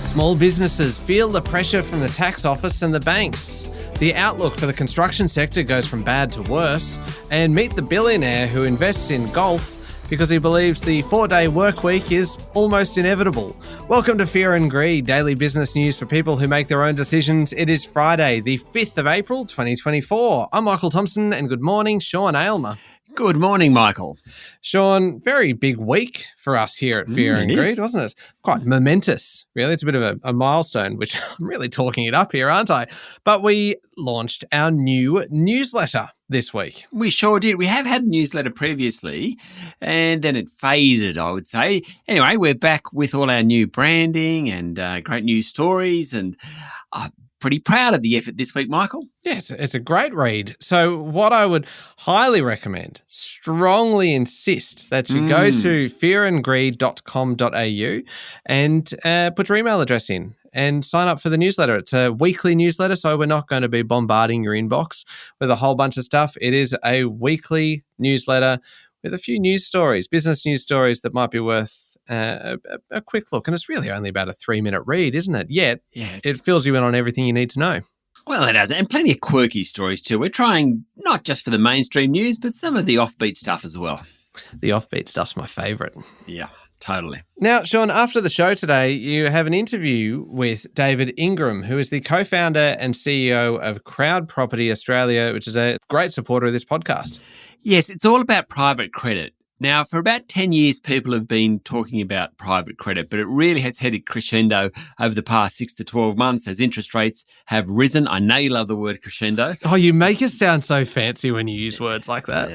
Small businesses feel the pressure from the tax office and the banks. The outlook for the construction sector goes from bad to worse. And meet the billionaire who invests in golf because he believes the 4-day work week is almost inevitable. Welcome to Fear and Greed, daily business news for people who make their own decisions. It is Friday, the 5th of April, 2024. I'm Michael Thompson, and good morning, Sean Aylmer. Good morning, Michael. Sean, very big week for us here at Fear and Greed, wasn't it? Quite momentous, really. It's a bit of a milestone, which I'm really talking it up here, aren't I? But we launched our new newsletter this week. We sure did. We have had a newsletter previously, and then it faded, I would say. Anyway, we're back with all our new branding and great news stories, and pretty proud of the effort this week, Michael. Yeah, it's a great read. So what I would highly recommend, strongly insist that you go to fearandgreed.com.au and put your email address in and sign up for the newsletter. It's a weekly newsletter, so we're not going to be bombarding your inbox with a whole bunch of stuff. It is a weekly newsletter with a few news stories, business news stories that might be worth a quick look. And it's really only about a 3-minute read, isn't it? Yet, it fills you in on everything you need to know. Well, it does. And plenty of quirky stories too. We're trying not just for the mainstream news, but some of the offbeat stuff as well. The offbeat stuff's my favourite. Yeah, totally. Now, Sean, after the show today, you have an interview with David Ingram, who is the co-founder and CEO of Crowd Property Australia, which is a great supporter of this podcast. Yes, it's all about private credit. Now, for about 10 years, people have been talking about private credit, but it really has headed crescendo over the past 6 to 12 months as interest rates have risen. I know you love the word crescendo. Oh, you make us sound so fancy when you use words like that.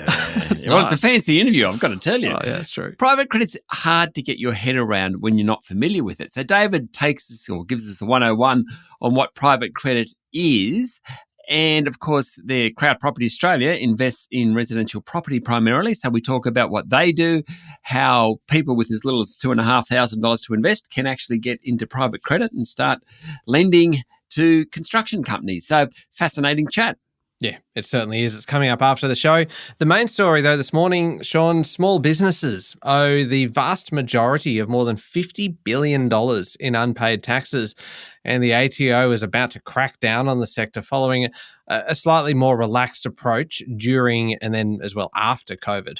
Well, it's a fancy interview, I've got to tell you. Oh, yeah, it's true. Private credit's hard to get your head around when you're not familiar with it. So David takes us or gives us a 101 on what private credit is. And, of course, the Crowd Property Australia invests in residential property primarily. So we talk about what they do, how people with as little as $2,500 to invest can actually get into private credit and start lending to construction companies. So fascinating chat. Yeah, it certainly is. It's coming up after the show. The main story, though, this morning, Sean, small businesses owe the vast majority of more than $50 billion in unpaid taxes. And the ATO is about to crack down on the sector following a slightly more relaxed approach during and then as well after COVID.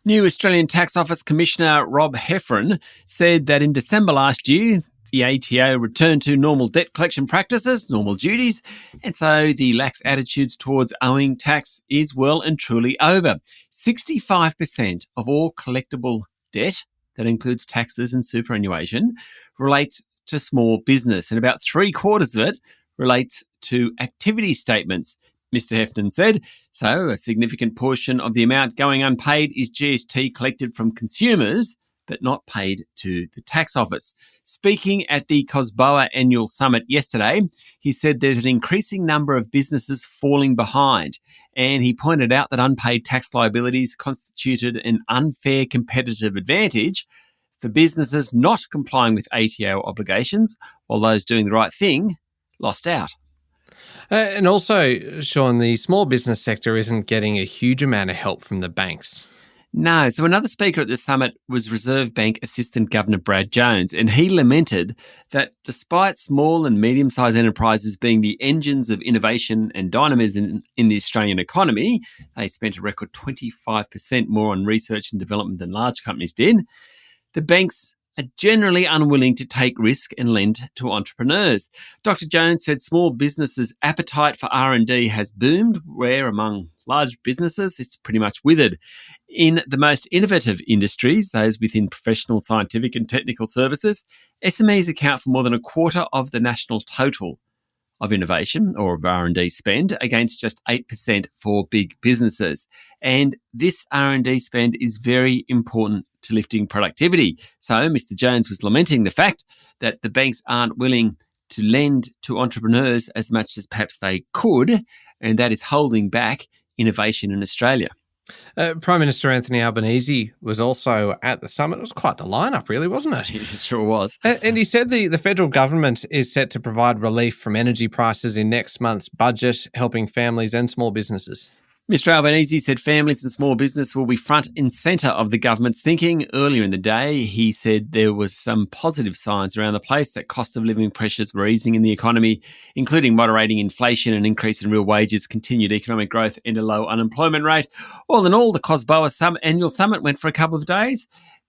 New Australian Tax Office Commissioner Rob Heffron said that in December last year, the ATO returned to normal debt collection practices, normal duties, and so the lax attitudes towards owing tax is well and truly over. 65% of all collectible debt, that includes taxes and superannuation, relates to small business, and about 3/4 of it relates to activity statements, Mr. Hefton said. So a significant portion of the amount going unpaid is GST collected from consumers, but not paid to the tax office. Speaking at the COSBOA annual summit yesterday, he said there's an increasing number of businesses falling behind, and he pointed out that unpaid tax liabilities constituted an unfair competitive advantage for businesses not complying with ATO obligations, while those doing the right thing lost out. And also, Sean, the small business sector isn't getting a huge amount of help from the banks. No. So another speaker at the summit was Reserve Bank Assistant Governor Brad Jones, and he lamented that despite small and medium-sized enterprises being the engines of innovation and dynamism in the Australian economy, they spent a record 25% more on research and development than large companies did. The banks are generally unwilling to take risk and lend to entrepreneurs. Dr. Jones said small businesses' appetite for R&D has boomed, where among large businesses, it's pretty much withered. In the most innovative industries, those within professional, scientific and technical services, SMEs account for more than 1/4 of the national total of innovation or of R&D spend, against just 8% for big businesses. And this R&D spend is very important to lifting productivity. So Mr. Jones was lamenting the fact that the banks aren't willing to lend to entrepreneurs as much as perhaps they could, and that is holding back innovation in Australia. Prime Minister Anthony Albanese was also at the summit. It was quite the lineup, really, wasn't it? It sure was. And he said the federal government is set to provide relief from energy prices in next month's budget, helping families and small businesses. Mr Albanese said families and small business will be front and centre of the government's thinking. Earlier in the day, he said there was some positive signs around the place that cost of living pressures were easing in the economy, including moderating inflation, an increase in real wages, continued economic growth and a low unemployment rate. All in all, the COSBOA annual summit went for a couple of days.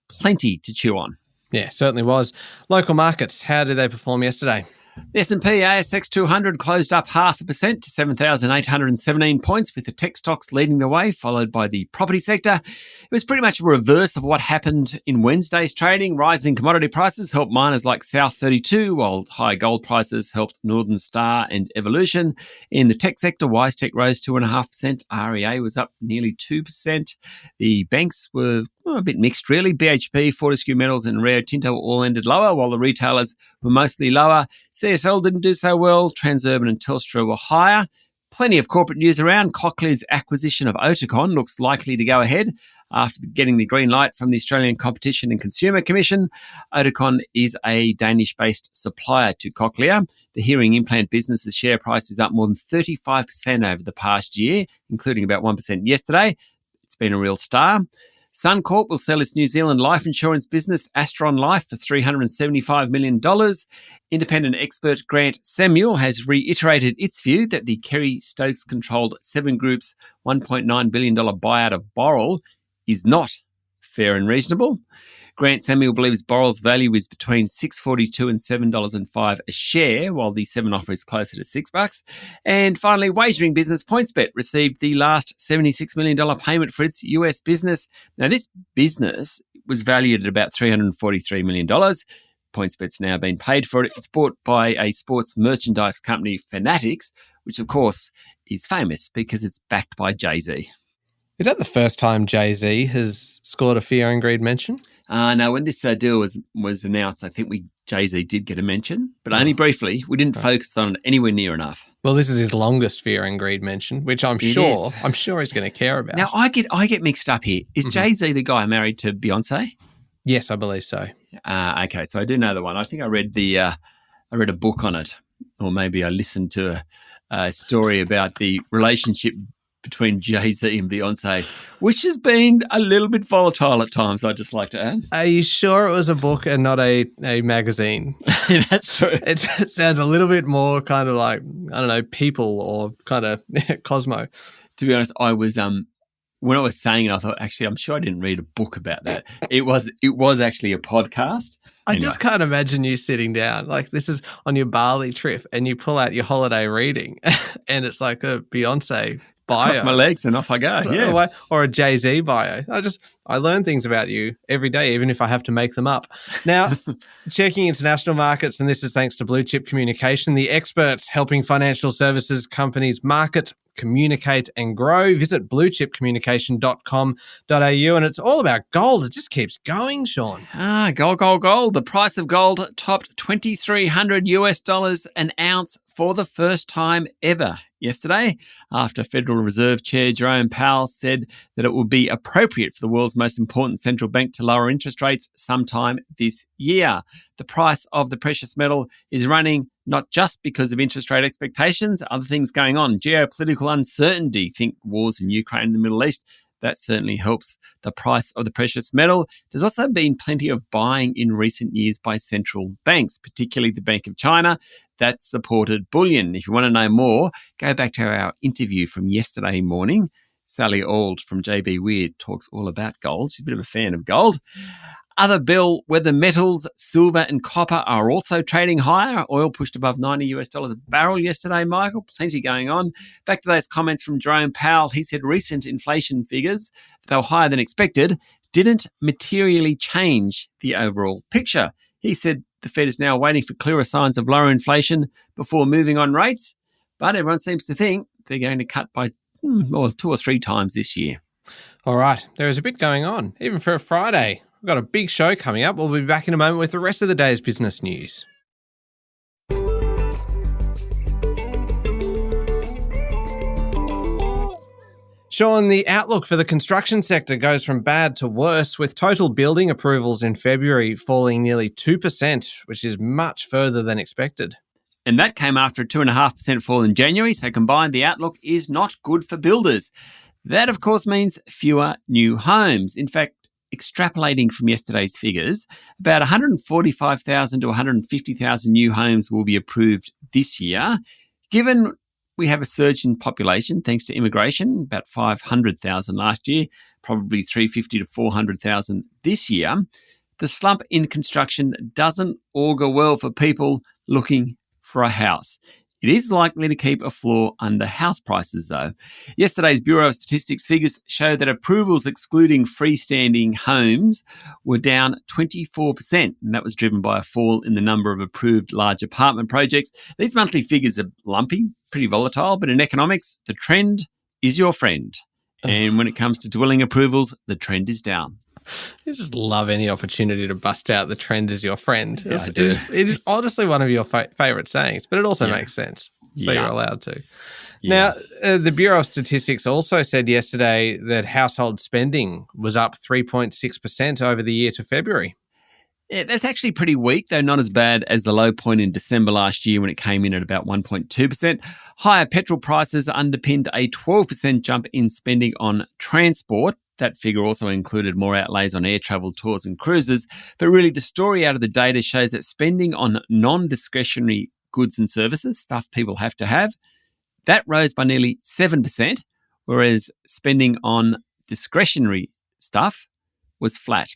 Plenty to chew on. Yeah, certainly was. Local markets, how did they perform yesterday? The S&P ASX 200 closed up 0.5% to 7,817 points, with the tech stocks leading the way, followed by the property sector. It was pretty much a reverse of what happened in Wednesday's trading. Rising commodity prices helped miners like South32, while high gold prices helped Northern Star and Evolution. In the tech sector, WiseTech rose 2.5%. REA was up nearly 2%. The banks were a bit mixed, really. BHP, Fortescue Metals and Rio Tinto all ended lower, while the retailers were mostly lower. CSL didn't do so well. Transurban and Telstra were higher. Plenty of corporate news around. Cochlear's acquisition of Oticon looks likely to go ahead after getting the green light from the Australian Competition and Consumer Commission. Oticon is a Danish-based supplier to Cochlear. The hearing implant business's share price is up more than 35% over the past year, including about 1% yesterday. It's been a real star. Suncorp will sell its New Zealand life insurance business, Astron Life, for $375 million. Independent expert Grant Samuel has reiterated its view that the Kerry Stokes-controlled Seven Group's $1.9 billion buyout of Boral is not fair and reasonable. Grant Samuel believes Boral's value is between $6.42 and $7.05 a share, while the Seven offer is closer to $6. And finally, wagering business PointsBet received the last $76 million payment for its US business. Now, this business was valued at about $343 million. PointsBet's now been paid for it. It's bought by a sports merchandise company, Fanatics, which, of course, is famous because it's backed by Jay-Z. Is that the first time Jay-Z has scored a fear and greed mention? No, when this deal was announced, I think Jay-Z did get a mention, but only briefly. We didn't focus on it anywhere near enough. Well, this is his longest fear and greed mention, which I'm sure he's going to care about. Now, I get mixed up here. Is Jay-Z the guy married to Beyonce? Yes, I believe so. Okay, so I do know the one. I think I read a book on it, or maybe I listened to a story about the relationship between Jay-Z and Beyonce, which has been a little bit volatile at times, I'd just like to add. Are you sure it was a book and not a magazine? That's true. It sounds a little bit more kind of like, I don't know, People or kind of Cosmo. To be honest, I was when I was saying it, I thought, actually, I'm sure I didn't read a book about that. It was actually a podcast. I just can't imagine you sitting down, like this is on your Bali trip and you pull out your holiday reading and it's like a Beyonce bio. Cross my legs and off I go. Yeah. Or a Jay-Z bio. I learn things about you every day, even if I have to make them up. Now, checking international markets, and this is thanks to Blue Chip Communication, the experts helping financial services companies market, communicate and grow. Visit bluechipcommunication.com.au, and it's all about gold. It just keeps going, Sean. Gold. The price of gold topped $2,300 an ounce for the first time ever yesterday, after Federal Reserve Chair Jerome Powell said that it will be appropriate for the world's most important central bank to lower interest rates sometime this year. The price of the precious metal is running not just because of interest rate expectations, other things going on. Geopolitical uncertainty, think wars in Ukraine and the Middle East. That certainly helps the price of the precious metal. There's also been plenty of buying in recent years by central banks, particularly the Bank of China. That's supported bullion. If you want to know more, go back to our interview from yesterday morning. Sally Auld from JB Weird talks all about gold. She's a bit of a fan of gold. Other bellwether metals, silver and copper, are also trading higher. Oil pushed above $90 a barrel yesterday, Michael. Plenty going on. Back to those comments from Jerome Powell. He said recent inflation figures, they were higher than expected, didn't materially change the overall picture. He said the Fed is now waiting for clearer signs of lower inflation before moving on rates, but everyone seems to think they're going to cut by 2 or 3 times this year. All right, there is a bit going on, even for a Friday. We've got a big show coming up. We'll be back in a moment with the rest of the day's business news. Sean, the outlook for the construction sector goes from bad to worse, with total building approvals in February falling nearly 2%, which is much further than expected. And that came after a 2.5% fall in January, so combined the outlook is not good for builders. That, of course, means fewer new homes. In fact, extrapolating from yesterday's figures, about 145,000 to 150,000 new homes will be approved this year. Given we have a surge in population thanks to immigration, about 500,000 last year, probably 350 to 400,000 this year, the slump in construction doesn't augur well for people looking for a house. It is likely to keep a floor under house prices, though. Yesterday's Bureau of Statistics figures show that approvals excluding freestanding homes were down 24%, and that was driven by a fall in the number of approved large apartment projects. These monthly figures are lumpy, pretty volatile, but in economics, the trend is your friend. And when it comes to dwelling approvals, the trend is down. You just love any opportunity to bust out the trend is your friend. Yeah, I do. It is honestly one of your favourite sayings, but it also makes sense. So you're allowed to. Yeah. Now, the Bureau of Statistics also said yesterday that household spending was up 3.6% over the year to February. Yeah, that's actually pretty weak, though not as bad as the low point in December last year when it came in at about 1.2%. Higher petrol prices underpinned a 12% jump in spending on transport. That figure also included more outlays on air travel, tours and cruises. But really, the story out of the data shows that spending on non-discretionary goods and services, stuff people have to have, that rose by nearly 7%, whereas spending on discretionary stuff was flat.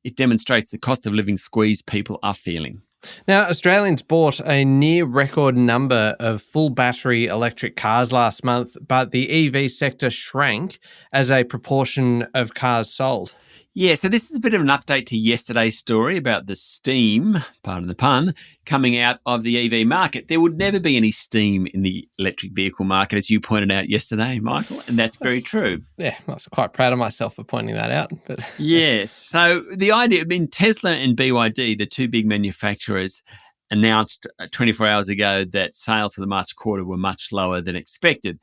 It demonstrates the cost of living squeeze people are feeling. Now, Australians bought a near record number of full battery electric cars last month, but the EV sector shrank as a proportion of cars sold. Yeah, so this is a bit of an update to yesterday's story about the steam, pardon the pun, coming out of the EV market. There would never be any steam in the electric vehicle market, as you pointed out yesterday, Michael, and that's very true. Yeah, I was quite proud of myself for pointing that out. But yes, so the idea, Tesla and BYD, the two big manufacturers, announced 24 hours ago that sales for the March quarter were much lower than expected.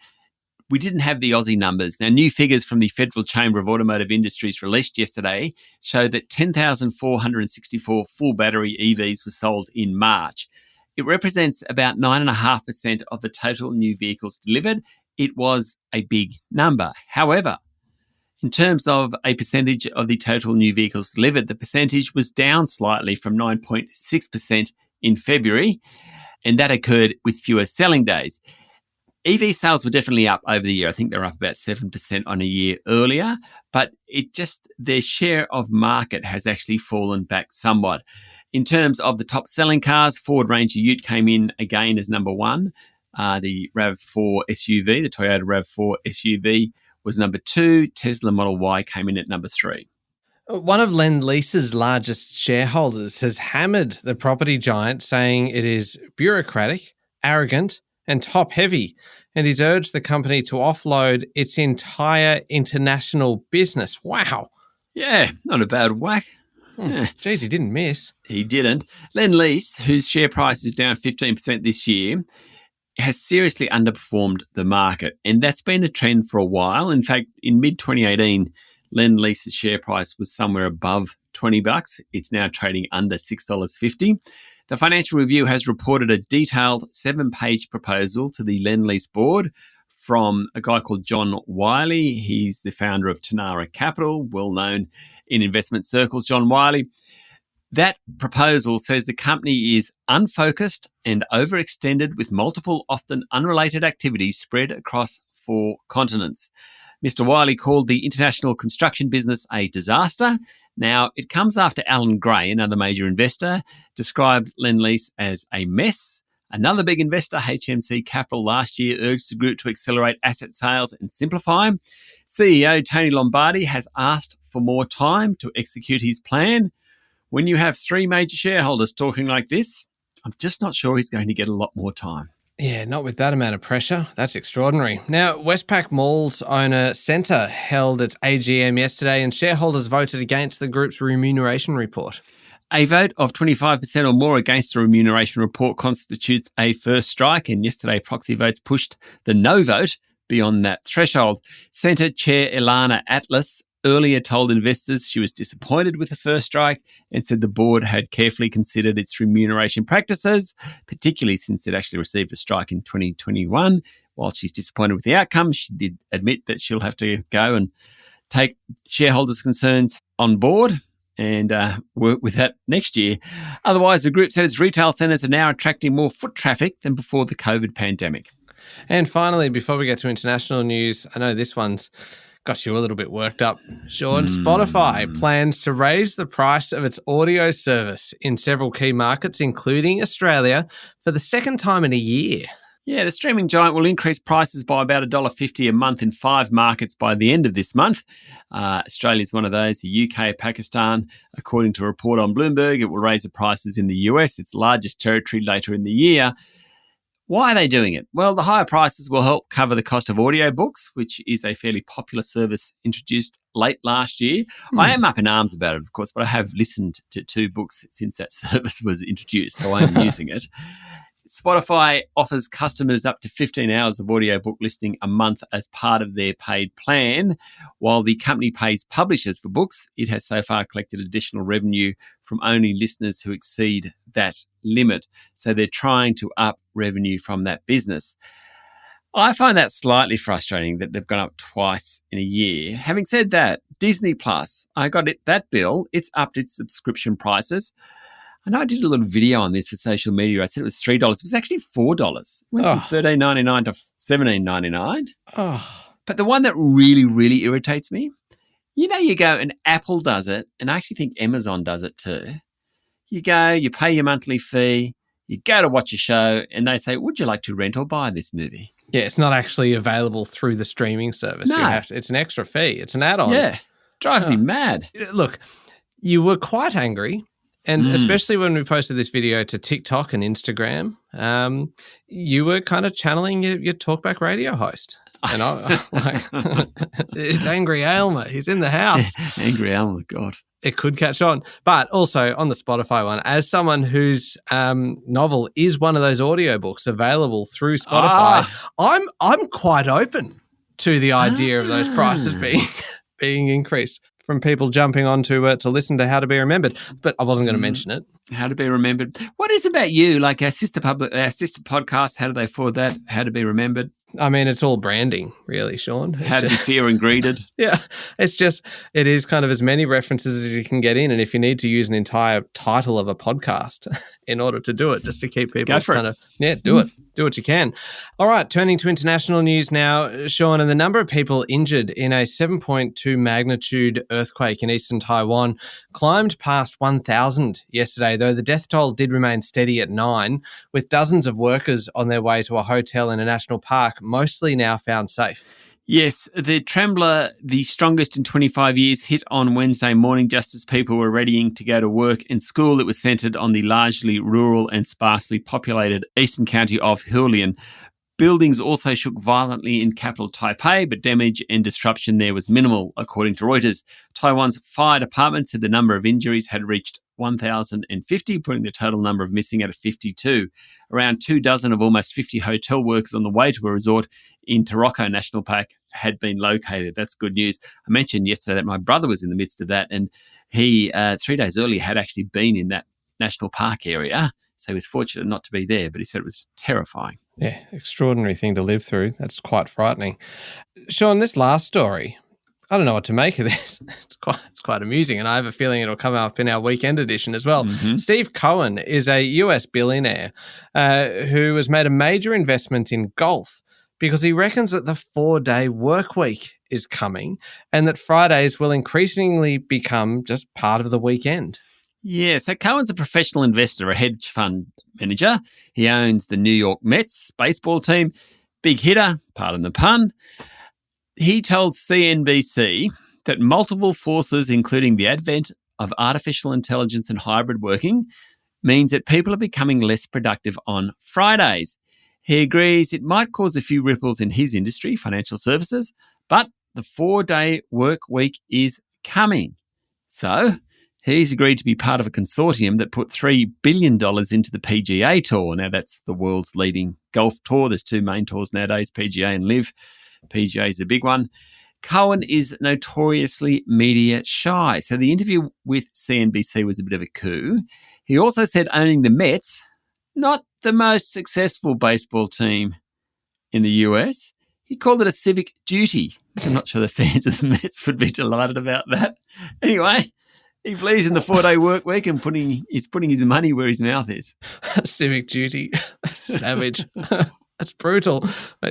We didn't have the Aussie numbers. Now, new figures from the Federal Chamber of Automotive Industries released yesterday show that 10,464 full battery EVs were sold in March. It represents about 9.5% of the total new vehicles delivered. It was a big number. However, in terms of a percentage of the total new vehicles delivered, the percentage was down slightly from 9.6% in February, and that occurred with fewer selling days. EV sales were definitely up over the year. I think they're up about 7% on a year earlier, but their share of market has actually fallen back somewhat. In terms of the top selling cars, Ford Ranger Ute came in again as number one. The RAV4 SUV, the Toyota RAV4 SUV was number two. Tesla Model Y came in at number three. One of Lend-Lease's largest shareholders has hammered the property giant, saying it is bureaucratic, arrogant, and top-heavy, and he's urged the company to offload its entire international business. Wow. Yeah, not a bad whack. Geez, he didn't miss. He didn't. Lend-Lease, whose share price is down 15% this year, has seriously underperformed the market, and that's been a trend for a while. In fact, in mid-2018, Lend-Lease's share price was somewhere above $20. It's now trading under $6.50. The Financial Review has reported a detailed 7-page proposal to the Lend-Lease board from a guy called John Wiley. He's the founder of Tanara Capital, well known in investment circles, John Wiley. That proposal says the company is unfocused and overextended with multiple, often unrelated activities spread across 4 continents. Mr. Wiley called the international construction business a disaster. Now, it comes after Alan Gray, another major investor, described Lend-Lease as a mess. Another big investor, HMC Capital, last year urged the group to accelerate asset sales and simplify. CEO Tony Lombardi has asked for more time to execute his plan. When you have 3 major shareholders talking like this, I'm just not sure he's going to get a lot more time. Yeah, not with that amount of pressure. That's extraordinary. Now, Westpac Mall's owner, Centre, held its AGM yesterday and shareholders voted against the group's remuneration report. A vote of 25% or more against the remuneration report constitutes a first strike, and yesterday proxy votes pushed the no vote beyond that threshold. Centre Chair Ilana Atlas earlier told investors she was disappointed with the first strike and said the board had carefully considered its remuneration practices, particularly since it actually received a strike in 2021 While she's disappointed with the outcome, she did admit that she'll have to go and take shareholders' concerns on board and work with that next year. Otherwise, the group said its retail centres are now attracting more foot traffic than before the COVID pandemic. And finally, before we get to international news, I know this one's got you a little bit worked up, Sean. Spotify plans to raise the price of its audio service in several key markets, including Australia, for the second time in a year. Yeah, the streaming giant will increase prices by about $1.50 a month in 5 markets by the end of this month. Australia's one of those, the UK, Pakistan. According to a report on Bloomberg, it will raise the prices in the US, its largest territory, later in the year. Why are they doing it? Well, the higher prices will help cover the cost of audiobooks, which is a fairly popular service introduced late last year. I am up in arms about it, of course, but I have listened to 2 books since that service was introduced, so I am using it. Spotify offers customers up to 15 hours of audiobook listening a month as part of their paid plan. While the company pays publishers for books, it has so far collected additional revenue from only listeners who exceed that limit. So they're trying to up revenue from that business. I find that slightly frustrating that they've gone up twice in a year. Having said that, Disney Plus, I got it, that bill, it's upped its subscription prices. I know I did a little video on this for social media. I said it was $3. It was actually $4. It went from $13.99 to $17.99. But the one that really, really irritates me, you go and Apple does it, and I actually think Amazon does it too. You go, you pay your monthly fee, you go to watch a show, and they say, would you like to rent or buy this movie? Yeah, it's not actually available through the streaming service. No. It's an extra fee. It's an add-on. Yeah, drives me mad. Look, you were quite angry. And especially when we posted this video to TikTok and Instagram, you were kind of channeling your talkback radio host. And I like, it's Angry Aylmer. He's in the house. Angry Aylmer, God. It could catch on. But also on the Spotify one, as someone whose novel is one of those audiobooks available through Spotify, I'm quite open to the idea of those prices being increased. From people jumping on to listen to How to Be Remembered. But I wasn't going to mention it. How to Be Remembered. What is about you? Like our sister podcast, how do they afford that? How to Be Remembered. I mean, it's all branding, really, Sean. How to Be Fear and Greeted. Yeah. It is kind of as many references as you can get in. And if you need to use an entire title of a podcast in order to do it, just to keep people do it. Do what you can. All right, turning to international news now, Sean, and the number of people injured in a 7.2 magnitude earthquake in eastern Taiwan climbed past 1,000 yesterday, though the death toll did remain steady at 9, with dozens of workers on their way to a hotel in a national park, mostly now found safe. Yes, the trembler, the strongest in 25 years, hit on Wednesday morning just as people were readying to go to work and school. It was centred on the largely rural and sparsely populated eastern county of Hualien. Buildings also shook violently in capital Taipei, but damage and disruption there was minimal, according to Reuters. Taiwan's fire department said the number of injuries had reached 1,050, putting the total number of missing at 52. Around 24 of almost 50 hotel workers on the way to a resort in Taroko National Park had been located. That's good news. I mentioned yesterday that my brother was in the midst of that, and he, 3 days earlier, had actually been in that national park area. So he was fortunate not to be there, but he said it was terrifying. Yeah, extraordinary thing to live through. That's quite frightening. Sean, this last story, I don't know what to make of this. It's quite amusing, and I have a feeling it'll come up in our weekend edition as well. Steve Cohen is a US billionaire who has made a major investment in golf because he reckons that the 4-day work week is coming and that Fridays will increasingly become just part of the weekend. Yeah, so Cohen's a professional investor, a hedge fund manager. He owns the New York Mets baseball team. Big hitter, pardon the pun. He told CNBC that multiple forces, including the advent of artificial intelligence and hybrid working, means that people are becoming less productive on Fridays. He agrees it might cause a few ripples in his industry, financial services, but the 4-day work week is coming. So he's agreed to be part of a consortium that put $3 billion into the PGA Tour. Now, that's the world's leading golf tour. There's 2 main tours nowadays, PGA and LIV. PGA is the big one. Cohen is notoriously media shy, so the interview with CNBC was a bit of a coup. He also said owning the Mets, not the most successful baseball team in the US. He called it a civic duty. I'm not sure the fans of the Mets would be delighted about that. Anyway, he believes in the 4-day work week and he's putting his money where his mouth is. Civic duty. Savage. That's brutal.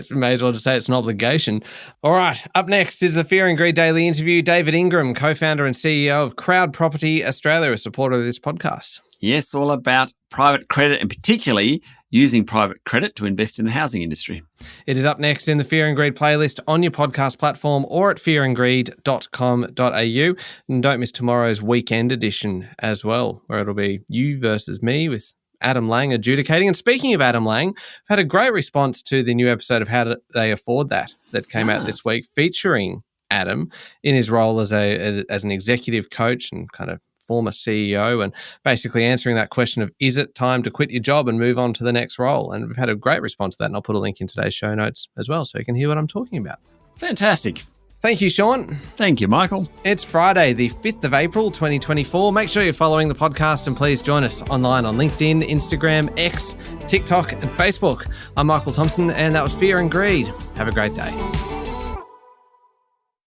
May as well just say it's an obligation. All right. Up next is the Fear and Greed Daily Interview. David Ingram, co-founder and CEO of Crowd Property Australia, a supporter of this podcast. Yes, all about private credit and particularly using private credit to invest in the housing industry. It is up next in the Fear and Greed playlist on your podcast platform or at fearandgreed.com.au. And don't miss tomorrow's weekend edition as well, where it'll be you versus me with Adam Lang adjudicating. And speaking of Adam Lang, I've had a great response to the new episode of How Do They Afford That came out this week, featuring Adam in his role as an executive coach and kind of former CEO, and basically answering that question of, is it time to quit your job and move on to the next role? And we've had a great response to that, and I'll put a link in today's show notes as well so you can hear what I'm talking about. Fantastic. Thank you, Sean. Thank you, Michael. It's Friday, the 5th of April, 2024. Make sure you're following the podcast and please join us online on LinkedIn, Instagram, X, TikTok and Facebook. I'm Michael Thompson and that was Fear and Greed. Have a great day.